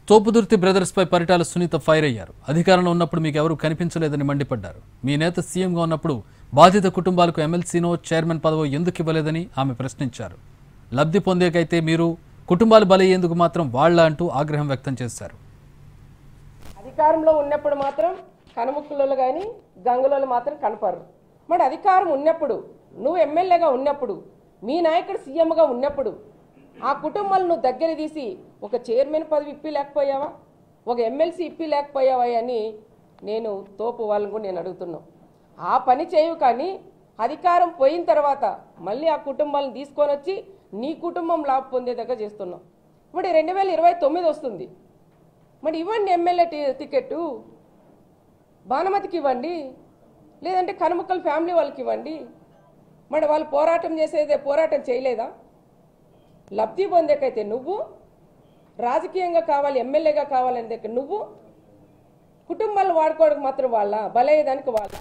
Thopudurthi brothers పై Paritala Sunitha fire అయ్యారు. అధికారంలో ఉన్నప్పుడు మీకు ఎవరు కనిపించలేదని మండిపడ్డారు. మీ నేత సీఎంగా ఉన్నప్పుడు బాధిత కుటుంబాలకు ఎమ్మెల్సీనో చైర్మన్ పదవో ఎందుకు ఇవ్వలేదని ఆమె ప్రశ్నించారు. లబ్ధి పొందేకైతే మీరు కుటుంబాలు బలయ్యేందుకు మాత్రం వాళ్ళ అంటూ ఆగ్రహం వ్యక్తం చేశారు. అధికారంలో ఉన్నప్పుడు మాత్రం కనుముక్కులలో కానీ గంగులలో మాత్రం కనపడరు. మరి అధికారం ఉన్నప్పుడు నువ్వు ఎమ్మెల్యేగా ఉన్నప్పుడు మీ నాయకుడు సీఎంగా ఉన్నప్పుడు ఆ కుటుంబాలను నువ్వు దగ్గర తీసి ఒక చైర్మన్ పదవి ఇప్పి లేకపోయావా, ఒక ఎమ్మెల్సీ ఇప్పి లేకపోయావా అని నేను తోపు వాళ్ళని కూడా నేను అడుగుతున్నాను. ఆ పని చేయవు, కానీ అధికారం పోయిన తర్వాత మళ్ళీ ఆ కుటుంబాలను తీసుకొని వచ్చి నీ కుటుంబం లాభ పొందేదాకా చేస్తున్నావు. ఇప్పుడు 2029 వస్తుంది, మరి ఇవ్వండి ఎమ్మెల్యే టికెట్టు, భానుమతికి ఇవ్వండి, లేదంటే కనుముక్కల ఫ్యామిలీ వాళ్ళకి ఇవ్వండి. మరి వాళ్ళు పోరాటం చేసేదే పోరాటం చేయలేదా? లబ్ధి పొందేకైతే నువ్వు, రాజకీయంగా కావాలి ఎమ్మెల్యేగా కావాలంటే నువ్వు, కుటుంబాలు వాడుకోవడానికి మాత్రం వాళ్ళ బలయ్యేదానికి వాళ్ళ